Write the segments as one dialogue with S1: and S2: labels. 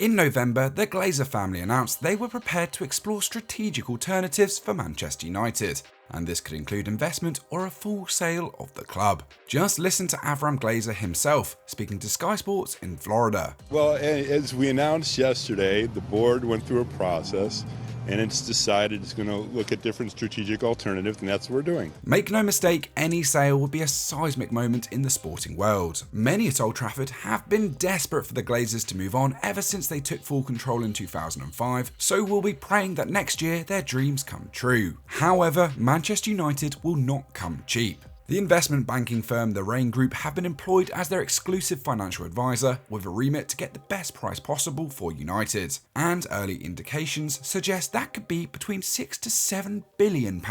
S1: In November, the Glazer family announced they were prepared to explore strategic alternatives for Manchester United, and this could include investment or a full sale of the club. Just listen to Avram Glazer himself speaking to Sky Sports in Florida.
S2: Well, as we announced yesterday, the board went through a process and it's decided it's going to look at different strategic alternatives, and that's what we're doing.
S1: Make no mistake, any sale would be a seismic moment in the sporting world. Many at Old Trafford have been desperate for the Glazers to move on ever since they took full control in 2005, so we'll be praying that next year their dreams come true. However, Manchester United will not come cheap. The investment banking firm the Rain Group have been employed as their exclusive financial advisor with a remit to get the best price possible for United, and early indications suggest that could be between £6 to £7 billion.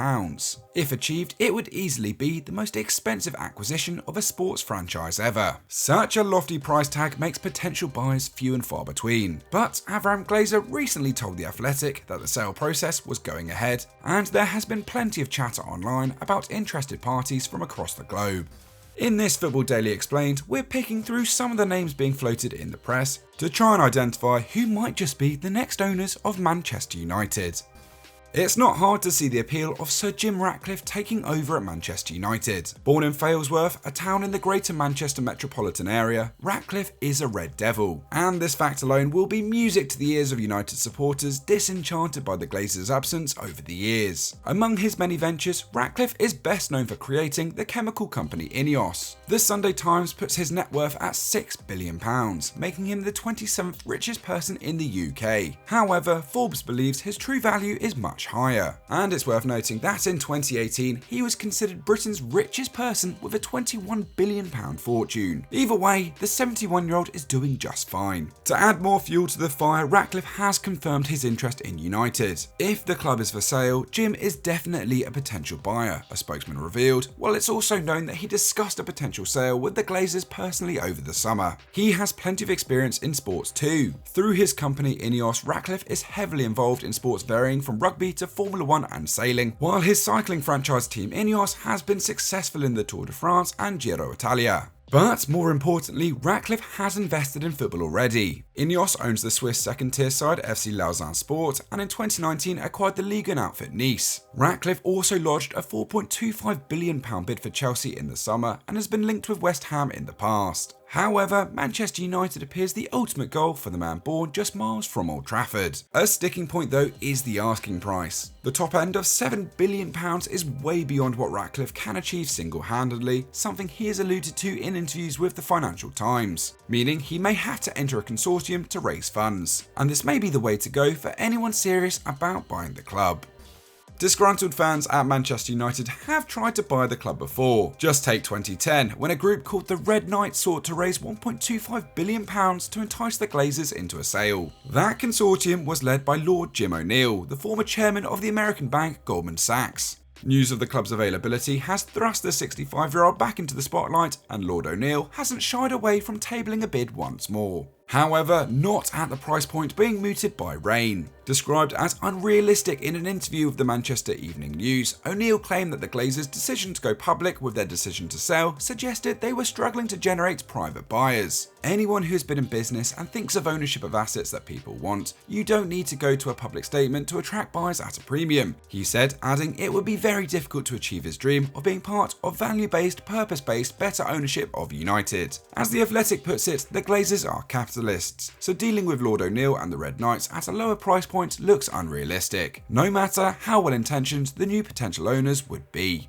S1: If achieved, it would easily be the most expensive acquisition of a sports franchise ever. Such a lofty price tag makes potential buyers few and far between, but Avram Glazer recently told The Athletic that the sale process was going ahead, and there has been plenty of chatter online about interested parties from across the globe. In this Football Daily Explained, we're picking through some of the names being floated in the press to try and identify who might just be the next owners of Manchester United. It's not hard to see the appeal of Sir Jim Ratcliffe taking over at Manchester United. Born in Failsworth, a town in the Greater Manchester metropolitan area, Ratcliffe is a Red Devil, and this fact alone will be music to the ears of United supporters disenchanted by the Glazers' absence over the years. Among his many ventures, Ratcliffe is best known for creating the chemical company Ineos. The Sunday Times puts his net worth at £6 billion, making him the 27th richest person in the UK. However, Forbes believes his true value is much higher, and it's worth noting that in 2018 he was considered Britain's richest person with a £21 billion fortune. Either way, the 71-year-old is doing just fine. To add more fuel to the fire, Ratcliffe has confirmed his interest in United. If the club is for sale, Jim is definitely a potential buyer, a spokesman revealed, while it's also known that he discussed a potential sale with the Glazers personally over the summer. He has plenty of experience in sports too. Through his company Ineos, Ratcliffe is heavily involved in sports varying from rugby to Formula 1 and sailing, while his cycling franchise team Ineos has been successful in the Tour de France and Giro Italia. But more importantly, Ratcliffe has invested in football already. Ineos owns the Swiss second-tier side FC Lausanne Sport, and in 2019 acquired the Ligue 1 outfit Nice. Ratcliffe also lodged a £4.25 billion bid for Chelsea in the summer and has been linked with West Ham in the past. However, Manchester United appears the ultimate goal for the man born just miles from Old Trafford. A sticking point though is the asking price. The top end of £7 billion is way beyond what Ratcliffe can achieve single-handedly, something he has alluded to in interviews with the Financial Times, meaning he may have to enter a consortium to raise funds, and this may be the way to go for anyone serious about buying the club. Disgruntled fans at Manchester United have tried to buy the club before. Just take 2010, when a group called the Red Knights sought to raise £1.25 billion to entice the Glazers into a sale. That consortium was led by Lord Jim ONeill, the former chairman of the American bank Goldman Sachs. News of the club's availability has thrust the 65-year-old back into the spotlight, and Lord ONeill hasn't shied away from tabling a bid once more. However, not at the price point being mooted by Rain. Described as unrealistic in an interview with the Manchester Evening News, ONeill claimed that the Glazers' decision to go public with their decision to sell suggested they were struggling to generate private buyers. Anyone who has been in business and thinks of ownership of assets that people want, you don't need to go to a public statement to attract buyers at a premium, he said, adding it would be very difficult to achieve his dream of being part of value-based, purpose-based, better ownership of United. As The Athletic puts it, the Glazers are capitalists, so dealing with Lord ONeill and the Red Knights at a lower price point looks unrealistic, no matter how well-intentioned the new potential owners would be.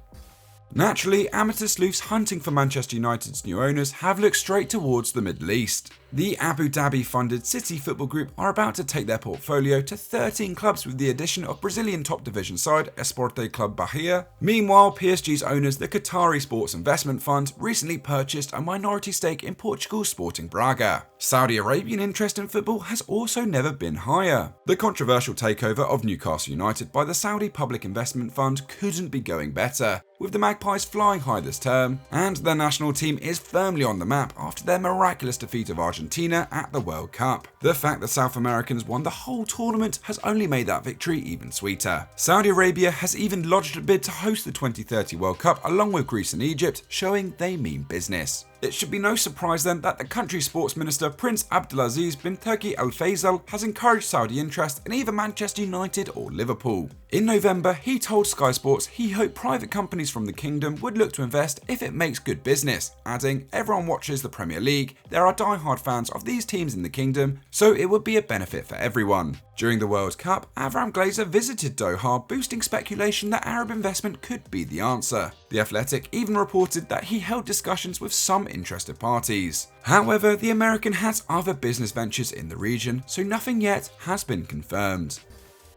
S1: Naturally, amateur sleuths hunting for Manchester United's new owners have looked straight towards the Middle East. The Abu Dhabi-funded City Football Group are about to take their portfolio to 13 clubs with the addition of Brazilian top division side Esporte Club Bahia. Meanwhile, PSG's owners, the Qatari Sports Investment Fund, recently purchased a minority stake in Portugal's Sporting Braga. Saudi Arabian interest in football has also never been higher. The controversial takeover of Newcastle United by the Saudi Public Investment Fund couldn't be going better, with the Magpies flying high this term, and their national team is firmly on the map after their miraculous defeat of Argentina at the World Cup. The fact that South Americans won the whole tournament has only made that victory even sweeter. Saudi Arabia has even lodged a bid to host the 2030 World Cup along with Greece and Egypt, showing they mean business. It should be no surprise then that the country's sports minister Prince Abdulaziz bin Turki Al Faisal has encouraged Saudi interest in either Manchester United or Liverpool. In November, he told Sky Sports he hoped private companies from the kingdom would look to invest if it makes good business, adding, "Everyone watches the Premier League, there are die-hard fans of these teams in the kingdom, so it would be a benefit for everyone." During the World Cup, Avram Glazer visited Doha, boosting speculation that Arab investment could be the answer. The Athletic even reported that he held discussions with some interested parties. However, the American has other business ventures in the region, so nothing yet has been confirmed.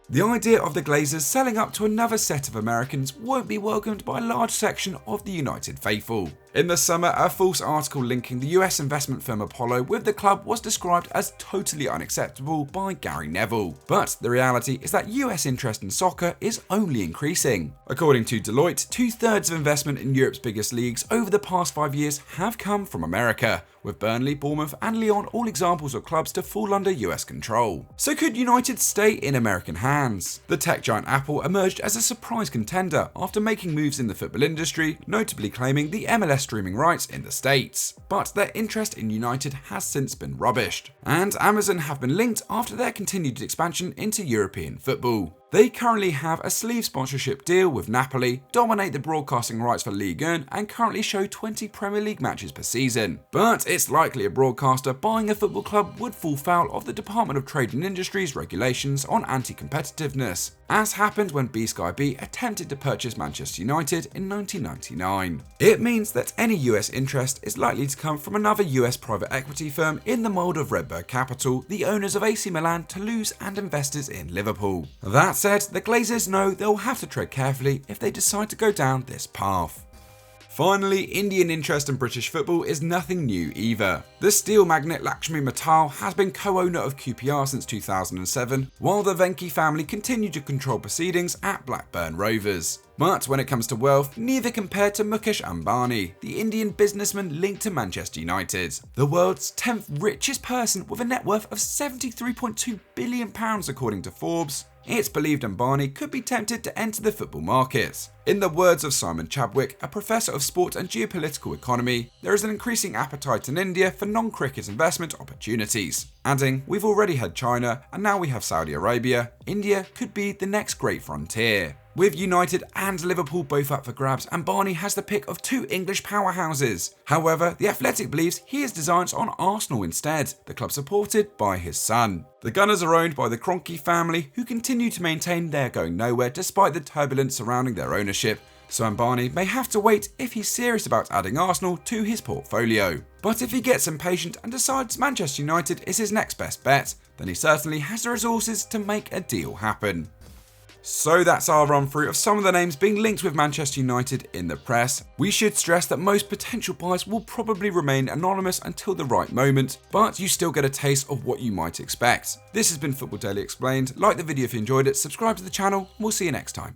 S1: The idea of the Glazers selling up to another set of Americans won't be welcomed by a large section of the United faithful. In the summer, a false article linking the US investment firm Apollo with the club was described as totally unacceptable by Gary Neville. But the reality is that US interest in soccer is only increasing. According to Deloitte, 2/3 of investment in Europe's biggest leagues over the past 5 years have come from America, with Burnley, Bournemouth and Lyon all examples of clubs to fall under US control. So could United stay in American hands? The tech giant Apple emerged as a surprise contender after making moves in the football industry, notably claiming the MLS streaming rights in the States. But their interest in United has since been rubbished. And Amazon have been linked after their continued expansion into European football. They currently have a sleeve sponsorship deal with Napoli, dominate the broadcasting rights for Ligue 1 and currently show 20 Premier League matches per season. But it's likely a broadcaster buying a football club would fall foul of the Department of Trade and Industry's regulations on anti-competitiveness, as happened when BSkyB attempted to purchase Manchester United in 1999. It means that any US interest is likely to come from another US private equity firm in the mould of Redbird Capital, the owners of AC Milan, Toulouse and investors in Liverpool. That said, the Glazers know they'll have to tread carefully if they decide to go down this path. Finally, Indian interest in British football is nothing new either. The steel magnate Lakshmi Mittal has been co-owner of QPR since 2007, while the Venki family continue to control proceedings at Blackburn Rovers. But when it comes to wealth, neither compared to Mukesh Ambani, the Indian businessman linked to Manchester United, the world's 10th richest person with a net worth of £73.2 billion according to Forbes. It's believed Ambani could be tempted to enter the football market. In the words of Simon Chadwick, a professor of sport and geopolitical economy, there is an increasing appetite in India for non-cricket investment opportunities. Adding, "We've already had China and now we have Saudi Arabia. India could be the next great frontier." With United and Liverpool both up for grabs, Ambani has the pick of two English powerhouses. However, The Athletic believes he has designs on Arsenal instead, the club supported by his son. The Gunners are owned by the Kroenke family, who continue to maintain they're going nowhere despite the turbulence surrounding their ownership, so Ambani may have to wait if he's serious about adding Arsenal to his portfolio. But if he gets impatient and decides Manchester United is his next best bet, then he certainly has the resources to make a deal happen. So that's our run through of some of the names being linked with Manchester United in the press. We should stress that most potential buyers will probably remain anonymous until the right moment, but you still get a taste of what you might expect. This has been Football Daily Explained. Like the video if you enjoyed it, subscribe to the channel, and we'll see you next time.